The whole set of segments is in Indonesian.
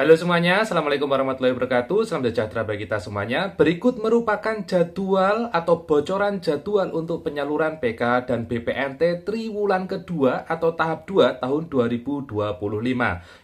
Halo semuanya, Assalamualaikum warahmatullahi wabarakatuh. Salam sejahtera bagi kita semuanya. Berikut merupakan jadwal atau bocoran jadwal untuk penyaluran PKH dan BPNT triwulan kedua atau tahap 2 tahun 2025.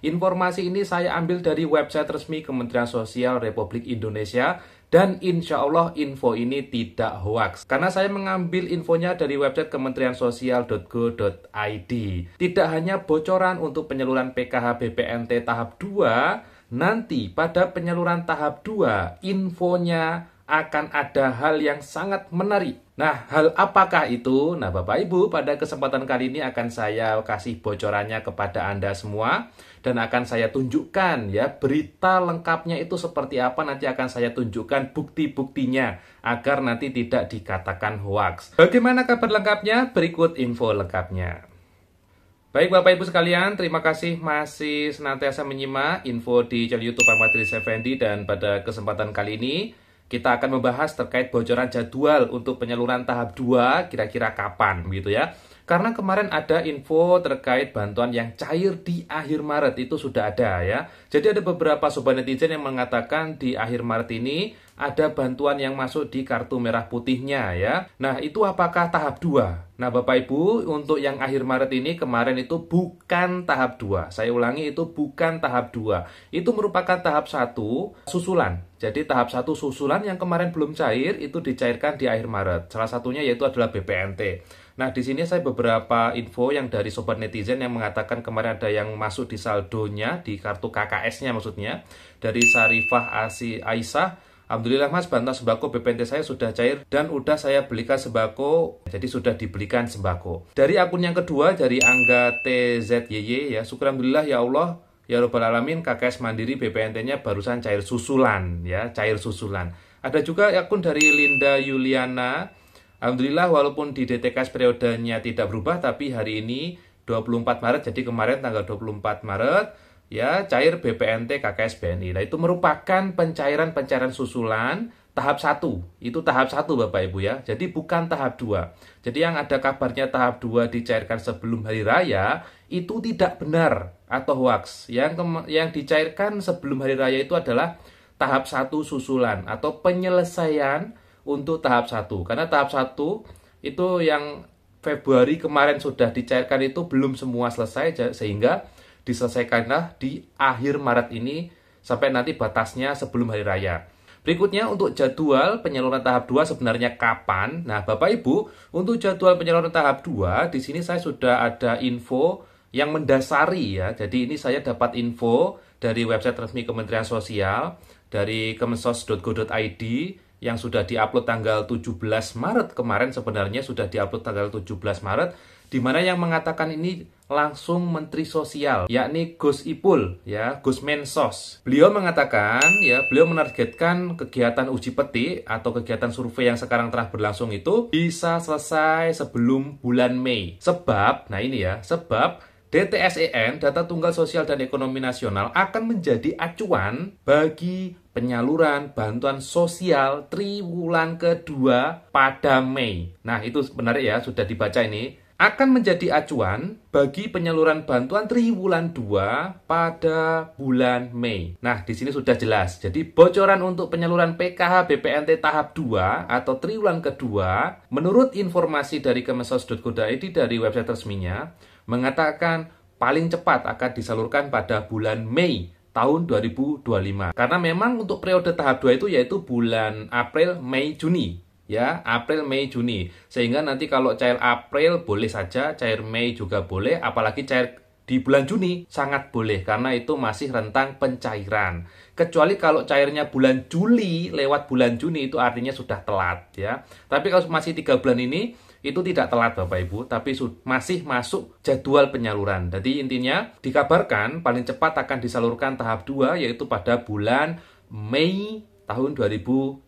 Informasi ini saya ambil dari website resmi Kementerian Sosial Republik Indonesia. Dan insya Allah info ini tidak hoax. Karena saya mengambil infonya dari website kementeriansosial.go.id. Tidak hanya bocoran untuk penyaluran PKH BPNT tahap 2, nanti pada penyaluran tahap 2, infonya akan ada hal yang sangat menarik. Nah, hal apakah itu? Nah, Bapak Ibu, pada kesempatan kali ini akan saya kasih bocorannya kepada Anda semua. Dan akan saya tunjukkan ya, berita lengkapnya itu seperti apa. Nanti akan saya tunjukkan bukti-buktinya, agar nanti tidak dikatakan hoax. Bagaimana kabar lengkapnya? Berikut info lengkapnya. Baik Bapak Ibu sekalian, terima kasih masih senantiasa menyimak info di channel YouTube Ahmad Riz Effendi. Dan pada kesempatan kali ini kita akan membahas terkait bocoran jadwal untuk penyaluran tahap 2 kira-kira kapan gitu ya. Karena kemarin ada info terkait bantuan yang cair di akhir Maret, itu sudah ada ya. Jadi ada beberapa sobat netizen yang mengatakan di akhir Maret ini ada bantuan yang masuk di kartu merah putihnya ya. Nah, itu apakah tahap 2? Nah, Bapak Ibu, untuk yang akhir Maret ini kemarin itu bukan tahap 2. Saya ulangi, itu bukan tahap 2. Itu merupakan tahap 1 susulan. Jadi tahap 1 susulan yang kemarin belum cair itu dicairkan di akhir Maret. Salah satunya yaitu adalah BPNT. Nah, di sini saya beberapa info yang dari sobat netizen yang mengatakan kemarin ada yang masuk di saldonya, di kartu KKS-nya maksudnya. Dari Sarifah Aisyah, alhamdulillah Mas, bantuan sembako BPNT saya sudah cair dan udah saya belikan sembako, jadi sudah dibelikan sembako. Dari akun yang kedua, dari Angga TZYY ya, syukur alhamdulillah ya Allah, ya Rabbal Alamin, KKS Mandiri BPNT-nya barusan cair susulan ya, cair susulan. Ada juga akun dari Linda Yuliana. Alhamdulillah walaupun di DTKS periodenya tidak berubah, tapi hari ini 24 Maret, jadi kemarin tanggal 24 Maret, ya cair BPNT KKS BNI. Nah, itu merupakan pencairan susulan tahap 1. Itu tahap 1 Bapak Ibu ya. Jadi bukan tahap 2. Jadi yang ada kabarnya tahap 2 dicairkan sebelum hari raya, itu tidak benar atau hoax. Yang dicairkan sebelum hari raya itu adalah tahap 1 susulan atau penyelesaian untuk tahap 1. Karena tahap 1 itu yang Februari kemarin sudah dicairkan itu belum semua selesai, sehingga diselesaikanlah di akhir Maret ini sampai nanti batasnya sebelum hari raya. Berikutnya untuk jadwal penyaluran tahap 2 sebenarnya kapan? Nah, Bapak Ibu, untuk jadwal penyaluran tahap 2 di sini saya sudah ada info yang mendasari ya. Jadi ini saya dapat info dari website resmi Kementerian Sosial, dari kemensos.go.id, yang sudah diupload tanggal 17 Maret kemarin. Sebenarnya sudah diupload tanggal 17 Maret, di mana yang mengatakan ini langsung Menteri Sosial, yakni Gus Ipul ya, Gus Mensos. Beliau mengatakan ya, beliau menargetkan kegiatan uji petik atau kegiatan survei yang sekarang telah berlangsung itu bisa selesai sebelum bulan Mei. Sebab, nah ini ya, sebab DTSEN, Data Tunggal Sosial dan Ekonomi Nasional, akan menjadi acuan bagi penyaluran bantuan sosial triwulan kedua pada Mei. Nah, itu sebenarnya ya, sudah dibaca ini. Akan menjadi acuan bagi penyaluran bantuan triwulan 2 pada bulan Mei. Nah, di sini sudah jelas. Jadi, bocoran untuk penyaluran PKH BPNT tahap 2 atau triwulan kedua, menurut informasi dari kemensos.go.id dari website resminya, mengatakan paling cepat akan disalurkan pada bulan Mei tahun 2025. Karena memang untuk periode tahap 2 itu yaitu bulan April, Mei, Juni. Ya, April, Mei, Juni. Sehingga nanti kalau cair April boleh saja, cair Mei juga boleh, apalagi cair di bulan Juni sangat boleh karena itu masih rentang pencairan. Kecuali kalau cairnya bulan Juli lewat bulan Juni, itu artinya sudah telat ya. Tapi kalau masih 3 bulan ini itu tidak telat Bapak Ibu, tapi masih masuk jadwal penyaluran. Jadi intinya dikabarkan paling cepat akan disalurkan tahap 2 yaitu pada bulan Mei tahun 2025.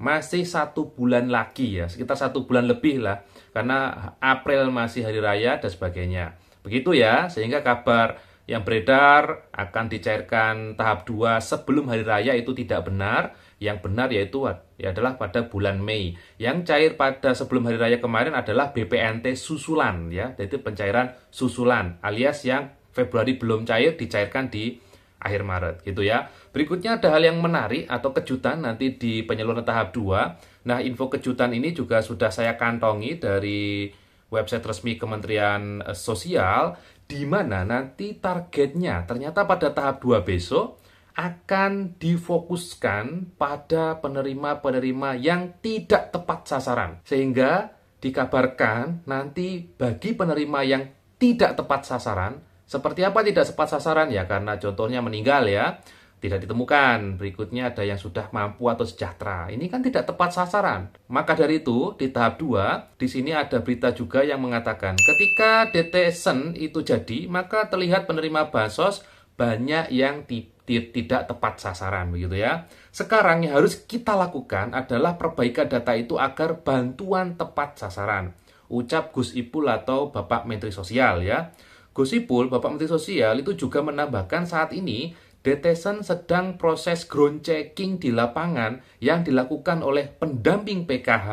Masih 1 bulan lagi ya, sekitar 1 bulan lebih lah, karena April masih hari raya dan sebagainya. Begitu ya, sehingga kabar yang beredar akan dicairkan tahap 2 sebelum hari raya itu tidak benar. Yang benar yaitu adalah pada bulan Mei. Yang cair pada sebelum hari raya kemarin adalah BPNT susulan ya, yaitu pencairan susulan alias yang Februari belum cair dicairkan di akhir Maret gitu ya. Berikutnya ada hal yang menarik atau kejutan nanti di penyaluran tahap 2. Nah, info kejutan ini juga sudah saya kantongi dari website resmi Kementerian Sosial, di mana nanti targetnya ternyata pada tahap 2 besok akan difokuskan pada penerima-penerima yang tidak tepat sasaran. Sehingga dikabarkan nanti bagi penerima yang tidak tepat sasaran, seperti apa tidak tepat sasaran ya, karena contohnya meninggal ya, tidak ditemukan. Berikutnya ada yang sudah mampu atau sejahtera. Ini kan tidak tepat sasaran. Maka dari itu, di tahap 2, di sini ada berita juga yang mengatakan ketika DTSen itu jadi, maka terlihat penerima bansos banyak yang tidak tepat sasaran begitu ya. Sekarang yang harus kita lakukan adalah perbaikan data itu agar bantuan tepat sasaran. Ucap Gus Ipul atau Bapak Menteri Sosial ya. Gus Ipul, Bapak Menteri Sosial itu juga menambahkan saat ini DTSen sedang proses ground checking di lapangan yang dilakukan oleh pendamping PKH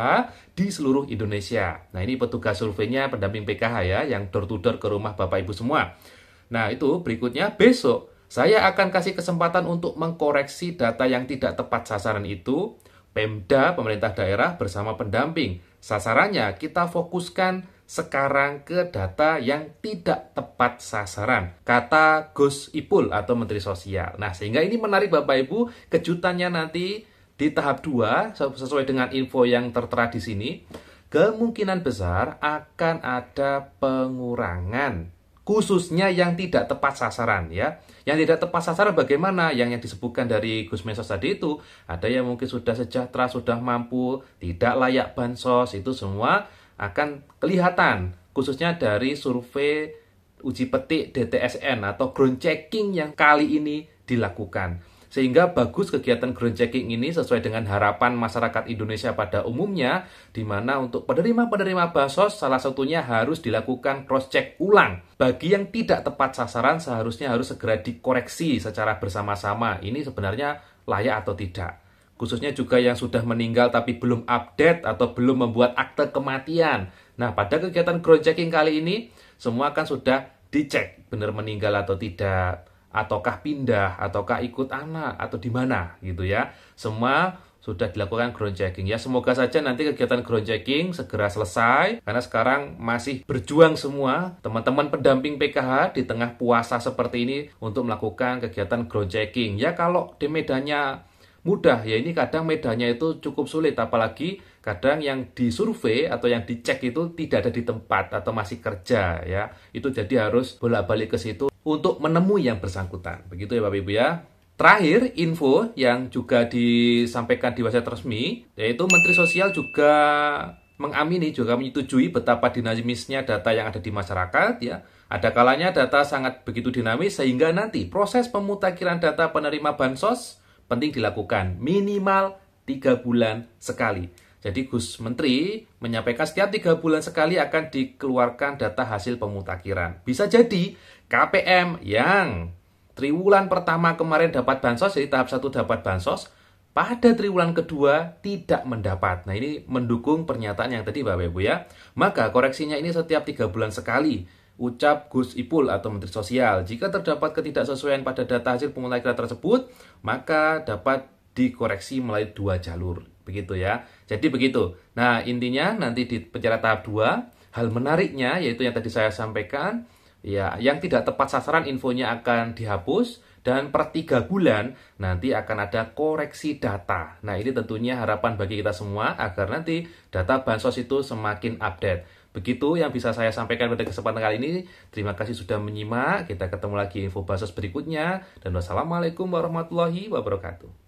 di seluruh Indonesia. Nah, ini petugas surveinya pendamping PKH ya, yang door to door ke rumah Bapak Ibu semua. Nah, itu berikutnya besok saya akan kasih kesempatan untuk mengkoreksi data yang tidak tepat sasaran itu. Pemda, pemerintah daerah bersama pendamping. Sasarannya kita fokuskan sekarang ke data yang tidak tepat sasaran, kata Gus Ipul atau Menteri Sosial. Nah, sehingga ini menarik Bapak Ibu, kejutannya nanti di tahap 2, sesuai dengan info yang tertera di sini, kemungkinan besar akan ada pengurangan, khususnya yang tidak tepat sasaran ya. Yang tidak tepat sasaran bagaimana? Yang disebutkan dari Gus Mesos tadi itu, ada yang mungkin sudah sejahtera, sudah mampu, tidak layak bansos, itu semua akan kelihatan, khususnya dari survei uji petik DTSN atau ground checking yang kali ini dilakukan. Sehingga bagus kegiatan ground checking ini sesuai dengan harapan masyarakat Indonesia pada umumnya, di mana untuk penerima-penerima bansos salah satunya harus dilakukan cross check ulang. Bagi yang tidak tepat sasaran seharusnya harus segera dikoreksi secara bersama-sama. Ini sebenarnya layak atau tidak. Khususnya juga yang sudah meninggal tapi belum update atau belum membuat akte kematian. Nah, pada kegiatan ground checking kali ini, semua kan sudah dicek benar meninggal atau tidak, ataukah pindah, ataukah ikut anak, atau di mana gitu ya. Semua sudah dilakukan ground checking ya. Semoga saja nanti kegiatan ground checking segera selesai, karena sekarang masih berjuang semua teman-teman pendamping PKH di tengah puasa seperti ini untuk melakukan kegiatan ground checking. Ya, kalau di medannya mudah ya, ini kadang medannya itu cukup sulit, apalagi kadang yang disurvei atau yang dicek itu tidak ada di tempat atau masih kerja ya. Itu jadi harus bolak-balik ke situ untuk menemui yang bersangkutan. Begitu ya Bapak Ibu ya. Terakhir, info yang juga disampaikan di website resmi, yaitu Menteri Sosial juga mengamini, juga menyetujui betapa dinamisnya data yang ada di masyarakat ya. Ada kalanya data sangat begitu dinamis sehingga nanti proses pemutakhiran data penerima bansos penting dilakukan minimal 3 bulan sekali. Jadi Gus Menteri menyampaikan setiap 3 bulan sekali akan dikeluarkan data hasil pemutakhiran. Bisa jadi KPM yang triwulan pertama kemarin dapat bansos, jadi tahap 1 dapat bansos, pada triwulan kedua tidak mendapat. Nah, ini mendukung pernyataan yang tadi Bapak Ibu ya. Maka koreksinya ini setiap 3 bulan sekali. Ucap Gus Ipul atau Menteri Sosial. Jika terdapat ketidaksesuaian pada data hasil pemutakhiran tersebut, maka dapat dikoreksi melalui 2 jalur. Begitu ya. Jadi begitu. Nah, intinya nanti di pencarian tahap 2, hal menariknya yaitu yang tadi saya sampaikan, ya, yang tidak tepat sasaran infonya akan dihapus, dan per 3 bulan nanti akan ada koreksi data. Nah, ini tentunya harapan bagi kita semua agar nanti data bansos itu semakin update. Begitu yang bisa saya sampaikan pada kesempatan kali ini. Terima kasih sudah menyimak. Kita ketemu lagi info bansos berikutnya. Dan wassalamualaikum warahmatullahi wabarakatuh.